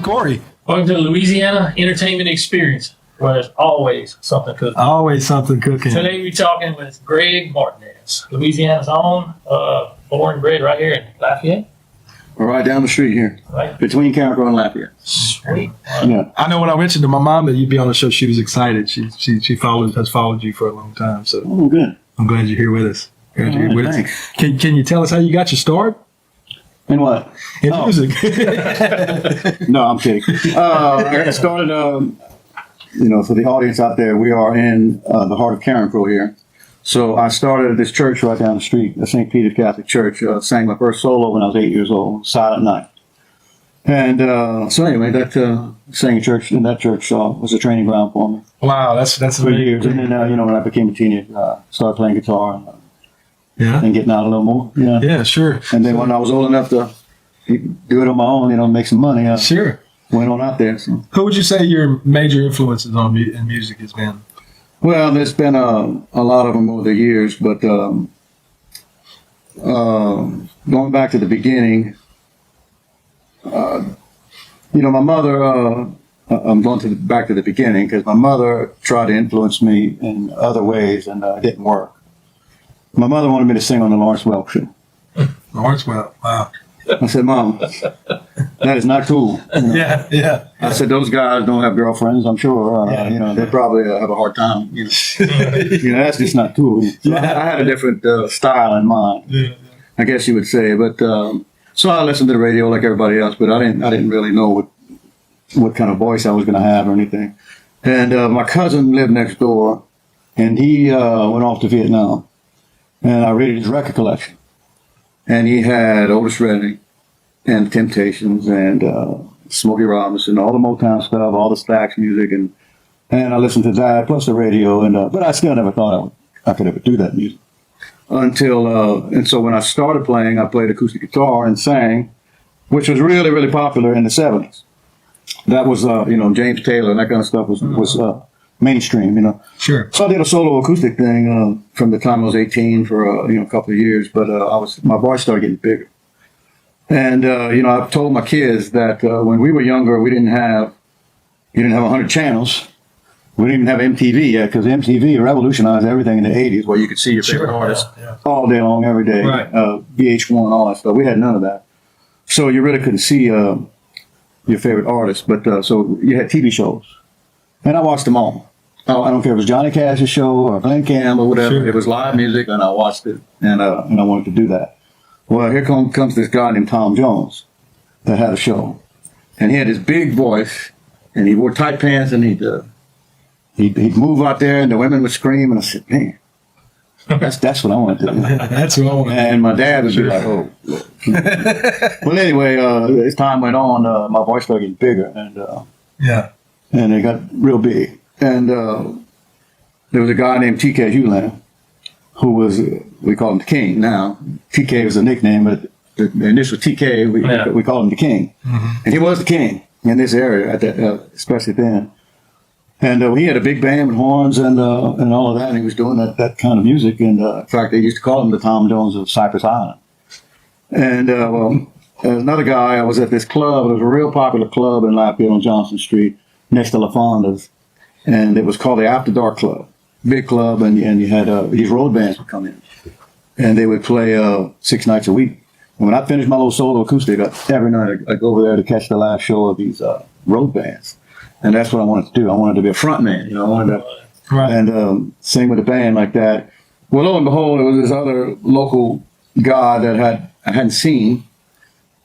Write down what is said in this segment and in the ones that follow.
Cory. Welcome to the Louisiana Entertainment Experience, where there's always something cooking. Always something cooking. Today we're talking with Gregg Martinez, Louisiana's own, born and bred right here in Lafayette. We're right down the street here, Right. between Cameron and Lafayette. Sweet. Yeah. I know when I mentioned to my mom that you'd be on the show, she was excited. She has followed you for a long time. So Oh, good. I'm glad you're here with us. Glad you're here with us. Thanks. Can you tell us how you got your start And what? in Oh. music? No, I'm kidding. I started, for the audience out there, we are in the heart of Cameron here. So I started at this church right down the street, the St. Peter's Catholic Church. Sang my first solo when I was 8 years old, Silent Night. And so anyway, sang in that church was a training ground for me Wow, that's for years. And then, when I became a teenager, I started playing guitar yeah, and getting out a little more. Yeah. yeah, sure, And then when I was old enough to do it on my own, make some money, I sure. went on out there. So. Who would you say your major influences on in music has been? Well, there's been a lot of them over the years, but going back to the beginning, my mother, I'm going back to the beginning because my mother tried to influence me in other ways and it didn't work. My mother wanted me to sing on the Lawrence Welk show. Lawrence Welk. Wow. I said, Mom, that is not cool. Yeah. I said, those guys don't have girlfriends, I'm sure. They probably have a hard time. That's just not cool. So I had a different style in mind, Yeah. I guess you would say. But so I listened to the radio like everybody else, but I didn't really know what kind of voice I was going to have or anything. And my cousin lived next door, and he went off to Vietnam. And I raided his record collection. And he had Otis Redding and Temptations and Smokey Robinson, all the Motown stuff, all the Stax music, and I listened to that plus the radio. But I still never thought I could ever do that music until and so when I started playing, I played acoustic guitar and sang, which was really, really popular in the '70s. That was James Taylor and that kind of stuff was mainstream. Sure. So I did a solo acoustic thing from the time I was 18 for a couple of years, but my voice started getting bigger. And I've told my kids that when we were younger, you didn't have 100 channels. We didn't even have MTV yet because MTV revolutionized everything in the 80s, where you could see your favorite artist all day long, every day. Right. VH1, all that stuff. We had none of that, so you really couldn't see your favorite artist. But so you had TV shows, and I watched them all. I don't care if it was Johnny Cash's show or Glenn Campbell or whatever. Sure. It was live music, and I watched it, and I wanted to do that. Well, here comes this guy named Tom Jones that had a show, and he had this big voice, and he wore tight pants, and he'd move out there, and the women would scream, and I said, man, that's what I want to do. That's what I want. And my dad would be like, oh. Well, anyway, as time went on, my voice started getting bigger, and it got real big. And there was a guy named TK Hewland, who was, we call him the King now. TK was a nickname, but the initial TK, we called him the King. Mm-hmm. And he was the king in this area, especially then. And he had a big band with horns and all of that, and he was doing that kind of music. And in fact, they used to call him the Tom Jones of Cypress Island. And another guy, I was at this club. It was a real popular club in Lafayette on Johnson Street, next to La Fonda's. And it was called the After Dark Club, big club, and you had these road bands would come in, and they would play 6 nights a week. And when I finished my little solo acoustic, every night I'd go over there to catch the last show of these road bands, and that's what I wanted to do. I wanted to be a front man, I wanted to and sing with a band like that. Well, lo and behold, it was this other local guy that I hadn't seen,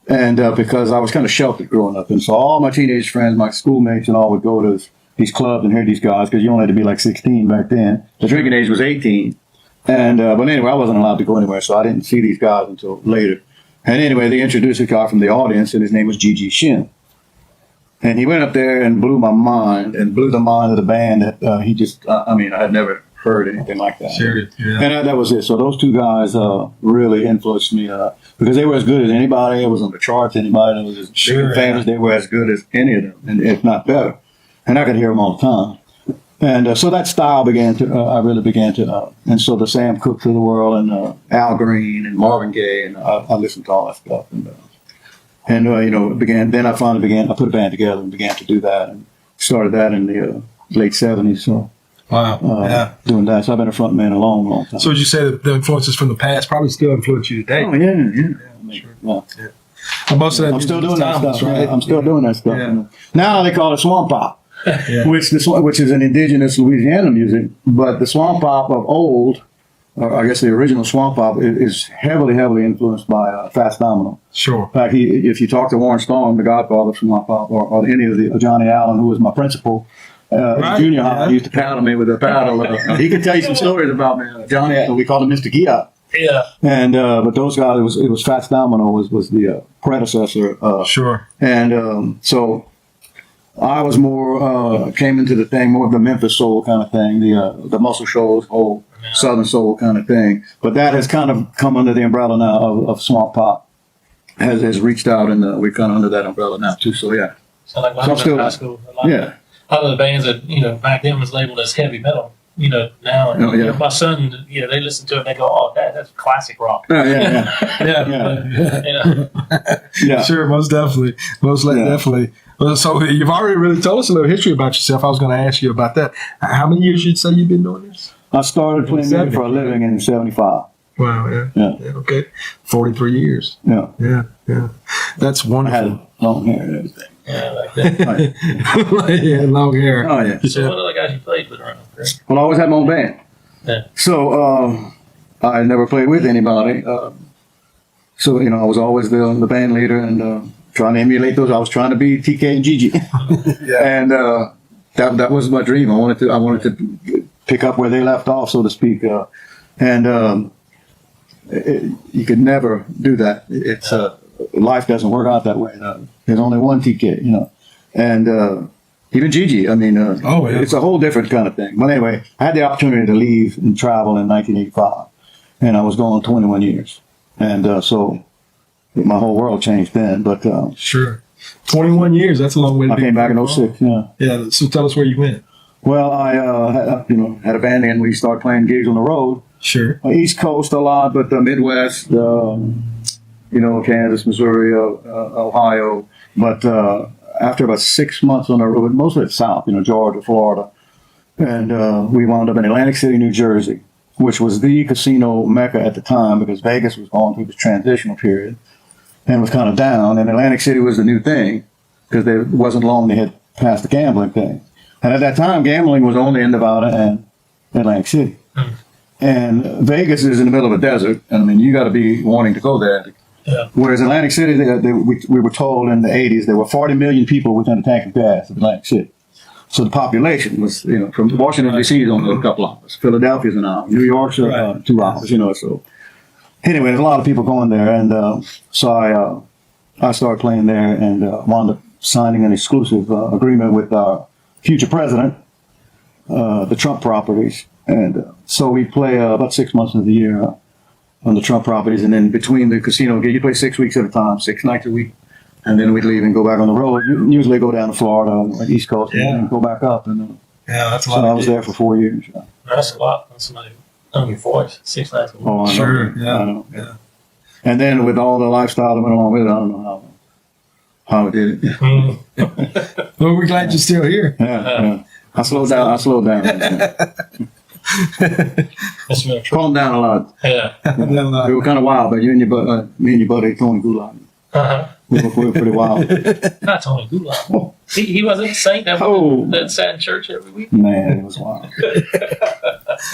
and because I was kind of sheltered growing up, and so all my teenage friends, my schoolmates, and all would go to these clubs and hear these guys, because you only had to be like 16 back then. The drinking age was 18. And but anyway, I wasn't allowed to go anywhere, so I didn't see these guys until later. And anyway, they introduced a guy from the audience, and his name was Gigi Shin. And he went up there and blew my mind, and blew the mind of the band that he just, I had never heard anything like that. Sure. Yeah. And that was it. So those two guys really influenced me because they were as good as anybody. It was on the charts. Anybody that was as big and famous, they were as good as any of them, and if not better. And I could hear them all the time. And so that style I really began to, and so the Sam Cookes of the world, and Al Green and Marvin Gaye, and I listened to all that stuff. And And then I finally began. I put a band together and began to do that, and started that in the late '70s. So Wow. Yeah. doing that. So I've been a front man a long, long time. So would you say that the influences from the past probably still influence you today? Oh yeah. Sure. Yeah. And most of that I'm still music doing is that timeless, stuff. right? I'm still doing that stuff. Yeah. Now they call it swamp pop, Yeah. which is an indigenous Louisiana music. But the swamp pop of old, or I guess the original swamp pop, is heavily, heavily influenced by Fats Domino. Sure. In fact, if you talk to Warren Stone, the godfather of swamp pop, or any of the Johnny Allen, who was my principal. Right, Junior high, yeah. he used to paddle me with a paddle. He could tell you some stories about me. Johnny, we called him Mr. Gia. Yeah. And but those guys, it was Fats Domino was the predecessor. Sure. And so I was more came into the thing more of the Memphis soul kind of thing, the Muscle Shoals, whole Southern soul kind of thing. But that has kind of come under the umbrella now of swamp pop. Has reached out, and we're kind of under that umbrella now too. So yeah. So like when So I was still- in high school, a Yeah. lot of the bands that, back then was labeled as heavy metal, now, Oh, yeah. my son, they listen to it and they go, oh, that's classic rock. Yeah. Yeah. Yeah. Sure, most definitely. Definitely. Well, so you've already really told us a little history about yourself. I was going to ask you about that. How many years you'd say you've been doing this? I started playing music for a living in '75. Wow, yeah. Okay. 43 years. Yeah. Yeah. That's I wonderful. had long hair and everything. Yeah, like that. Yeah, long hair. Oh yeah. So what other guys you played with around? Greg? Well, I always had my own band. Yeah. So I never played with anybody. So I was always the band leader and trying to emulate those. I was trying to be TK and Gigi, and that was my dream. I wanted to pick up where they left off, so to speak. You could never do that. It's life doesn't work out that way. There's only one TK, and even Gigi. I mean, it's a whole different kind of thing. But anyway, I had the opportunity to leave and travel in 1985, and I was gone 21 years, and so my whole world changed then. But Sure. 21 years. That's a long way to I be. came back in '06. Yeah. Yeah. So tell us where you went. Well, I had a band and we started playing gigs on the road. Sure. East Coast a lot, but the Midwest, Kansas, Missouri, Ohio. But after about 6 months on the road, mostly South, Georgia, Florida, and we wound up in Atlantic City, New Jersey, which was the casino mecca at the time because Vegas was going through this transitional period and was kind of down. And Atlantic City was the new thing because it wasn't long they had passed the gambling thing. And at that time, gambling was only in Nevada and Atlantic City. And Vegas is in the middle of a desert, and I mean, you got to be wanting to go there. Yeah. Whereas Atlantic City, we were told in the 80s there were 40 million people within a tank of gas in Atlantic City. So the population was, from Washington, D.C. is only a couple hours. Philadelphia's an hour. New York's 2 hours, So anyway, there's a lot of people going there. And so I started playing there and wound up signing an exclusive agreement with our future president, the Trump properties. And so we play about 6 months of the year on the Trump properties. And then between the casino gigs, you play 6 weeks at a time, 6 nights a week. And then we'd leave and go back on the road. You usually go down to Florida, or East Coast, and go back up. And That's a so lot. I was there for 4 years. That's a lot. That's somebody on your voice. 6 nights a week. Oh, I know. Sure. I Yeah. know. And then with all the lifestyle that went along with it, I don't know how I did it. Well, we're glad you're still here. Yeah. I slowed down. That's been a trip. Calmed down a lot. Yeah. We were kind of wild, but me and your buddy Tony Goulart, Uh-huh. we were pretty wild. Not Tony Goulart. He wasn't a saint that sat in church every week. Man, it was wild.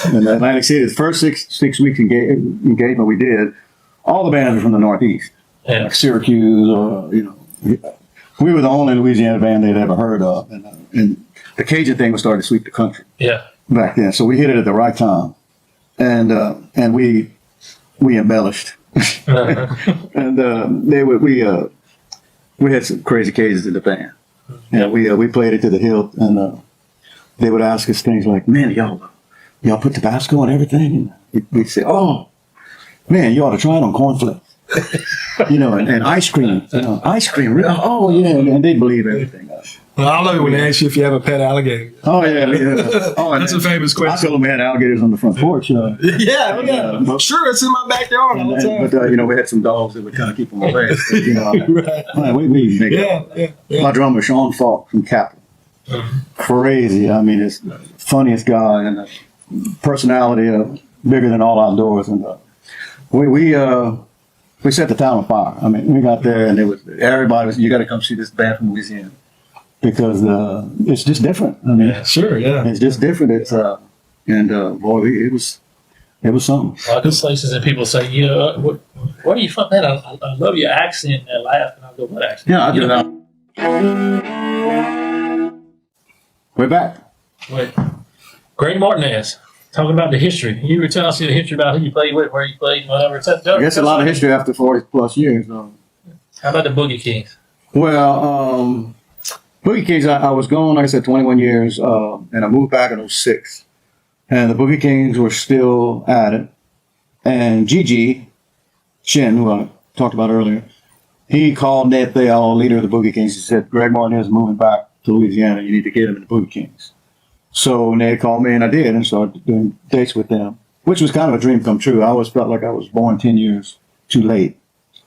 And Atlantic City, the first six weeks engagement we did, all the bands were from the Northeast, Yeah. like Syracuse, or we were the only Louisiana band they'd ever heard of, and the Cajun thing was starting to sweep the country Yeah. back then. So we hit it at the right time, and we embellished, and we had some crazy cases in the band. Yeah, we played it to the hilt, and they would ask us things like, "Man, y'all put Tabasco on everything?" And we'd say, "Oh, man, you ought to try it on cornflakes." And ice cream, ice cream. Oh yeah, and they'd believe everything. Well, I love it when they ask you if you have a pet alligator. Oh yeah. Oh, That's a famous I question. told them we had alligators on the front porch. Yeah. but- Sure, it's in my backyard all the time. But we had some dogs that would kind of keep them away. Right. We make it. Yeah. My drummer Sean Falk from Capitol. Crazy. I mean, it's the funniest guy and personality bigger than all outdoors. And we set the town on fire. I mean, we got there and everybody was, you got to come see this band from Louisiana because it's just different. I mean, Sure, yeah. it's just different. It's boy, it was something. A lot of places that people say, where are you from, man? I love your accent and laugh. And I go, what accent? Yeah, I do that. We're back. Wait. Gregg Martinez, talking about the history. You were telling us the history about who you played with, where you played, whatever. I guess a lot of history after 40 plus years. How about the Boogie Kings? Well, Boogie Kings, I was gone, like I said, 21 years, and I moved back in 06. And the Boogie Kings were still at it. And Gigi Shin, who I talked about earlier, he called Ned Thayil, leader of the Boogie Kings. He said, Gregg Martinez is moving back to Louisiana. You need to get him in the Boogie Kings. So Ned called me, and I did, and started doing dates with them, which was kind of a dream come true. I always felt like I was born 10 years too late,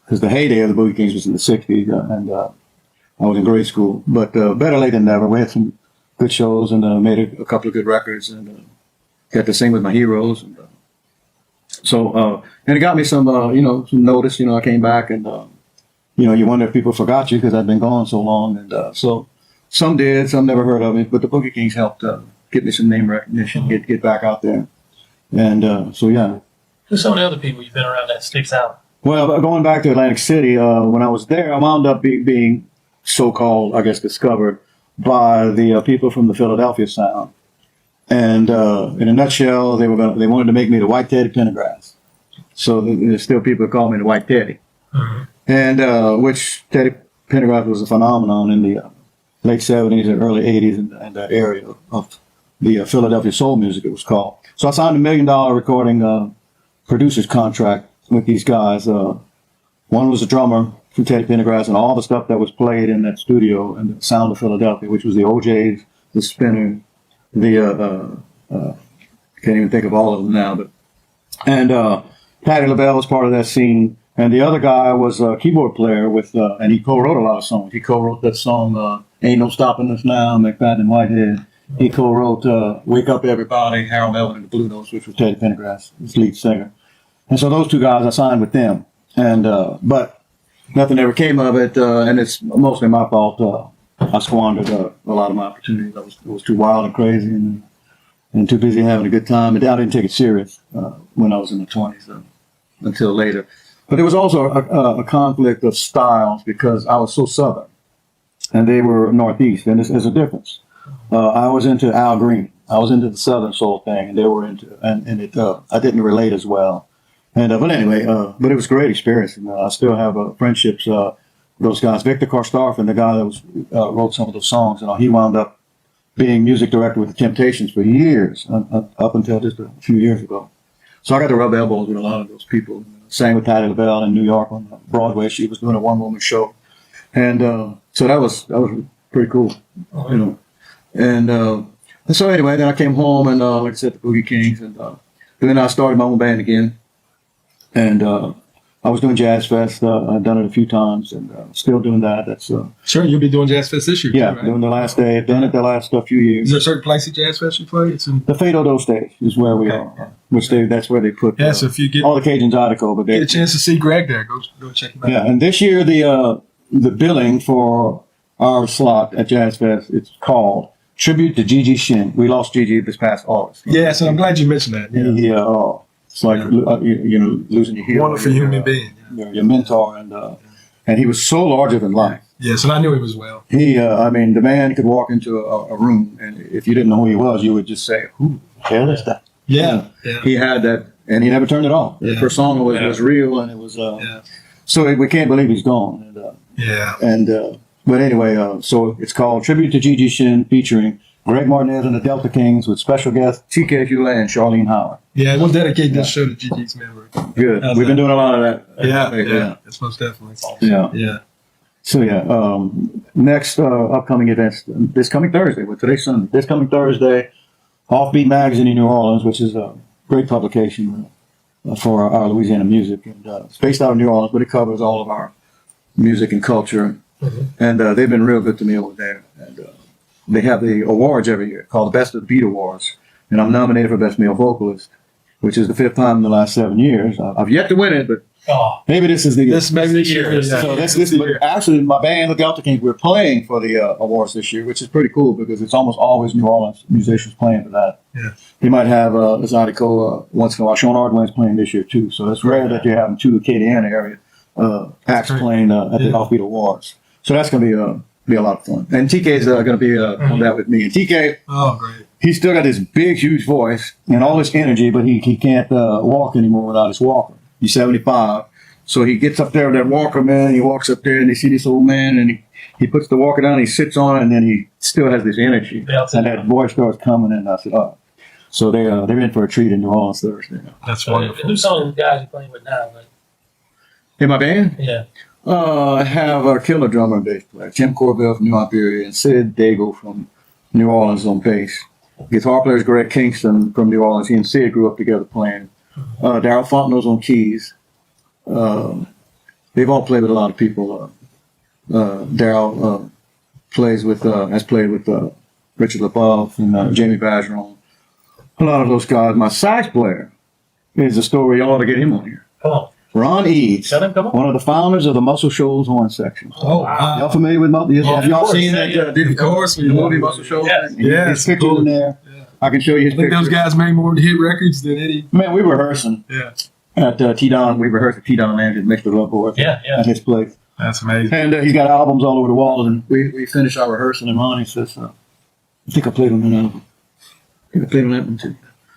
because the heyday of the Boogie Kings was in the 60s, and I was in grade school. But better late than never. We had some good shows and made a couple of good records, and got to sing with my heroes. And, and it got me some notice. I came back, and you wonder if people forgot you because I'd been gone so long, and so some did, some never heard of me. But the Boogie Kings helped get me some name recognition, get back out there, and so yeah. Who's some of the other people you've been around that sticks out? Well, going back to Atlantic City, when I was there, I wound up being so-called, I guess, discovered by the people from the Philadelphia sound. And in a nutshell, they wanted to make me the White Teddy Pendergrass. So there's still people who call me the White Teddy. Mm-hmm. And which Teddy Pendergrass was a phenomenon in the late 70s and early 80s in that area of the Philadelphia soul music, it was called. So I signed $1 million recording producer's contract with these guys. One was a drummer from Teddy Pendergrass, and all the stuff that was played in that studio and the sound of Philadelphia, which was the OJs, the Spinners, can't even think of all of them now, and Patti LaBelle was part of that scene, and the other guy was a keyboard player and he co-wrote a lot of songs. He co-wrote that song "Ain't No Stopping Us Now," McFadden and Whitehead. He co-wrote "Wake Up Everybody," Harold Melvin and the Blue Notes, which was Teddy Pendergrass, his lead singer. And so those two guys, I signed with them, and but nothing ever came of it, and it's mostly my fault. I squandered a lot of my opportunities. I was too wild and crazy and too busy having a good time. And I didn't take it serious when I was in the 20s until later. But there was also a conflict of styles because I was so Southern and they were Northeast. And there's a difference. I was into Al Green. I was into the Southern soul thing, and they were into I didn't relate as well. And but anyway, but it was a great experience. And I still have friendships. Those guys, Victor Karstafen, the guy that wrote some of those songs, he wound up being music director with the Temptations for years, up until just a few years ago. So I got to rub elbows with a lot of those people. Sang with Patti LaBelle in New York on Broadway. She was doing a one-woman show, and so that was pretty cool, And so anyway, then I came home and like I said, the Boogie Kings, and then I started my own band again, and I was doing Jazz Fest. I've done it a few times, and still doing that. That's Sure, you'll be doing Jazz Fest this year. yeah, too, right? doing the last day. I've done it the last few years. Is there a certain place at Jazz Fest you play? It's in, The Fado Do stage is where we Okay. are, which that's where they put so if you get all the Cajun Zydeco. But a they, chance to see Greg there, go check him out. yeah, and this year the billing for our slot at Jazz Fest, it's called Tribute to Gigi Shin. We lost Gigi this past August. Yes, and I'm glad you mentioned that. Yeah. It's like losing your hero. Wonderful human being. Your mentor, and he was so larger than life. Yes, and I knew him as well. He, the man could walk into a room, and if you didn't know who he was, you would just say, "Who the hell is that?" Yeah. He had that, and he never turned it off. Yeah. The first song was real, and it was. So we can't believe he's gone. But anyway, so it's called Tribute to Gigi Shin, featuring Gregg Martinez and the Delta Kings with special guests TK Hewlett and Charlene Howard. Yeah, we'll dedicate this show to Gigi's memory. Good. We've been doing a lot of that. Yeah, that's most definitely. Yeah. Yeah. So yeah, next upcoming events this coming Thursday. Well, today's Sunday. This coming Thursday, Offbeat Magazine in New Orleans, which is a great publication for our Louisiana music, and it's based out of New Orleans, but it covers all of our music and culture. And they've been real good to me over there. And they have the awards every year called the Best of the Beat Awards, and I'm nominated for Best Male Vocalist, which is the 5th time in the last 7 years. I've yet to win it, but maybe this is the year. This maybe this year. So this but actually, my band, the Delta Kings, we're playing for the awards this year, which is pretty cool because it's almost always New Orleans musicians playing for that. Yeah. You might have Zydeco once in a while. Sean Ardwin's playing this year too, so it's rare that you're having two Acadiana area acts playing at the Offbeat Awards. So that's going to be a lot of fun. And TK's going to be on that with me. And TK, great. He's still got this big, huge voice and all this energy, but he can't walk anymore without his walker. He's 75. So he gets up there with that walker, man. He walks up there and they see this old man and he puts the walker down, he sits on it, and then he still has this energy. And that voice starts coming in. And I said, oh. So they're in for a treat in New Orleans Thursday. That's wonderful. Who's some of the guys you're playing with now? Like, In my band? yeah. I have a killer drummer and bass player, Jim Corbell from New Iberia, and Sid Dago from New Orleans on bass. Guitar player is Greg Kingston from New Orleans. He and Sid grew up together playing. Daryl Fontenot's on keys. They've all played with a lot of people. Daryl has played with Richard LaBeouf and Jamie Bergeron. A lot of those guys. My sax player is a story. You ought to get him on here. Come on. Ron Eads, Tell him, come on. one of the founders of the Muscle Shoals horn section. Oh, wow. Y'all familiar with Muscle? Have y'all seen that? Of course. The movie Muscle Shoals? Yes. Yeah, His pictures in there. Yeah. I can show you his I think pictures. those guys made more hit records than any. Man, we were rehearsing at T-Don. We rehearsed at T-Don Landry's Mixed with Love Board at his place. That's amazing. And he's got albums all over the wall. And we finished our rehearsal, and Ronnie says, I think I played on that album. I think I played on that one too.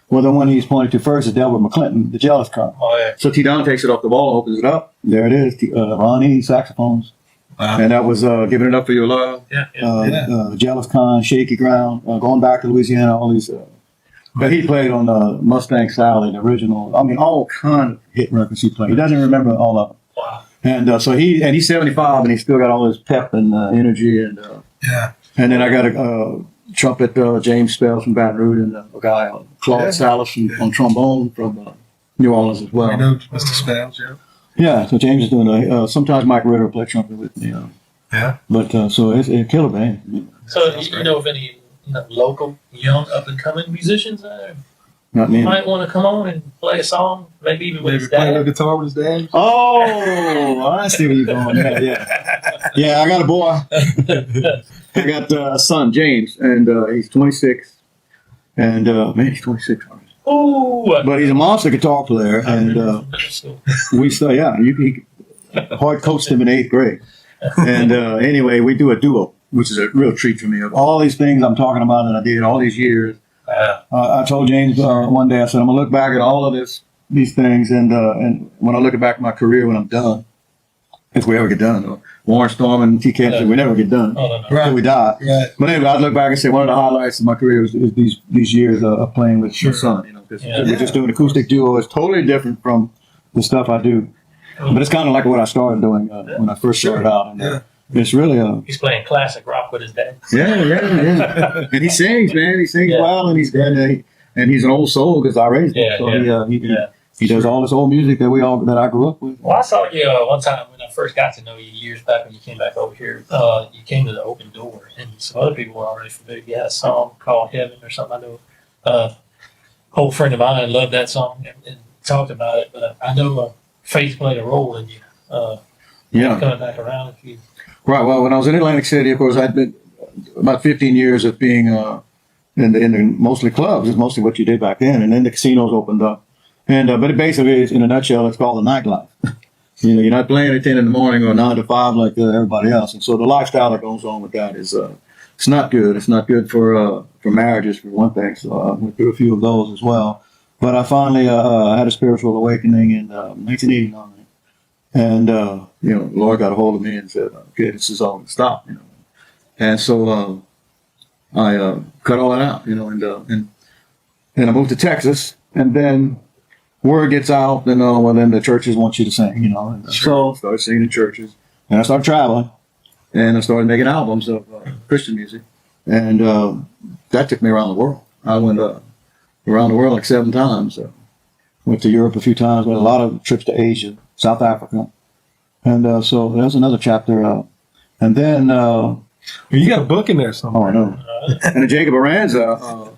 Well, the one he's pointing to first is Delbert McClinton, the Jealous Car. Oh, yeah. So T-Don takes it off the wall, opens it up. There it is, Ronnie, saxophones. Wow. And that was Giving It Up For Your Love, Yeah. Jealous Con, Shaky Ground, Going Back to Louisiana, all these. But he played on Mustang Sally, the original. I mean, all kind of hit records he played. He doesn't remember all of them. Wow. And so he's 75 and he's still got all his pep and energy. And and then I got a trumpet, James Spells from Baton Rouge, and a guy, Claude Salas on trombone from New Orleans as well. I know Mr. Spells, Yeah, so James is doing sometimes Mike Ritter will play trumpet with me. But so it's a killer band. So you know of any local young up and coming musicians that Not me. might want to come on and play a song, maybe even with Maybe his play the dad? guitar with his dad. Oh, I see where you're going. Yeah, I got a boy. I got a son, James, and he's 26. And man, he's 26 already. Ooh. But he's a monster guitar player, and we still, he hard coached him in 8th grade. And anyway, we do a duo, which is a real treat for me. Of all these things I'm talking about that I did all these years, I told James one day, I said, I'm gonna look back at all of these things, and when I look back at my career when I'm done, if we ever get done, though. Warren Storm and TK said we never get done until we die. Right. But anyway, I'd look back and say one of the highlights of my career is these years of playing with your son. Because we're just doing acoustic duo. It's totally different from the stuff I do. But it's kind of like what I started doing when I first started out. And, it's really He's playing classic rock with his dad. yeah. And he sings, man. He sings well, and he's an old soul because I raised him. So he does all this old music that I grew up with. Well, I saw you one time when I first got to know you years back when you came back over here. You came to the Open Door, and some other people were already familiar. You had a song called Heaven or something. I know old friend of mine loved that song and talked about it, but I know faith played a role in you coming back around. Right. Well, when I was in Atlantic City, of course, I'd been about 15 years of being in the mostly clubs. Is mostly what you did back then, and then the casinos opened up. And but it basically is, in a nutshell, it's called the nightlife. You're not playing at 10 in the morning or 9 to 5 like everybody else. And so the lifestyle that goes on with that is it's not good. It's not good for marriages, for one thing. So I went through a few of those as well. But I finally had a spiritual awakening in 1989. And, the Lord got a hold of me and said, okay, this is all going to stop, And so I cut all that out, and I moved to Texas. And then word gets out, then the churches want you to sing, and so I started singing in churches. And I started traveling. and I started making albums of Christian music, and that took me around the world. I went around the world like 7 times. Went to Europe a few times. Went a lot of trips to Asia, South Africa, and so that's another chapter. And then You got a book in there oh, somewhere. I know. And then Jacob Aranza,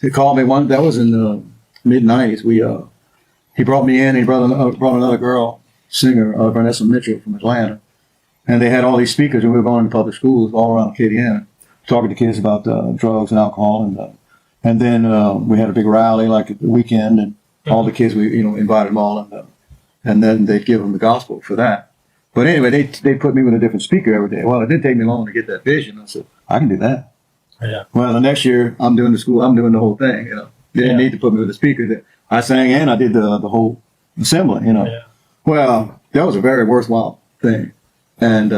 he called me one. That was in the mid '90s. He brought me in. He brought another girl, singer, Vanessa Mitchell from Atlanta, and they had all these speakers. And we were going to public schools all around Acadiana, talking to kids about drugs and alcohol, and then we had a big rally like at the weekend, and all the kids we invited them all, and then they'd give them the gospel for that. But anyway, they put me with a different speaker every day. Well, it didn't take me long to get that vision. I said, I can do that. Yeah. Well, the next year, I'm doing the whole thing. They didn't need to put me with a speaker. I sang and I did the whole assembly. Yeah. Well, that was a very worthwhile thing, and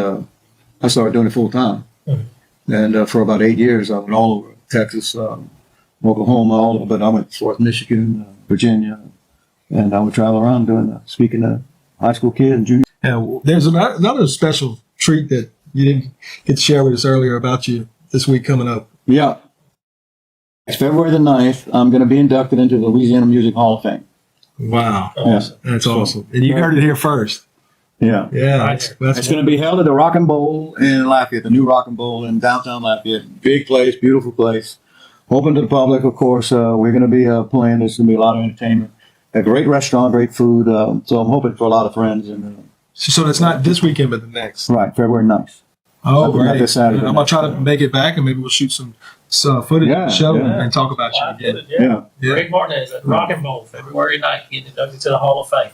I started doing it full time. And for about 8 years, I went all over Texas, Oklahoma, all over. But I went to North Michigan, Virginia, and I would travel around speaking to high school kids and junior. And there's another special treat that you didn't get to share with us earlier about you this week coming up. Yeah. It's February the 9th. I'm going to be inducted into the Louisiana Music Hall of Fame. Wow. Yes. That's awesome. And you heard it here first. Yeah. Yeah. It's going to be held at the Rock and Bowl in Lafayette, the new Rock and Bowl in downtown Lafayette. Big place, beautiful place. Open to the public, of course. We're going to be playing. There's going to be a lot of entertainment. A great restaurant, great food. So I'm hoping for a lot of friends. And So it's not this weekend, but the next. right, February 9th. Oh, Not right. this Saturday. I'm going to try to make it back, and maybe we'll shoot some footage of the show and talk about you again. Yeah. Gregg Martinez at Rock and Roll, February 9th, getting inducted to the Hall of Fame.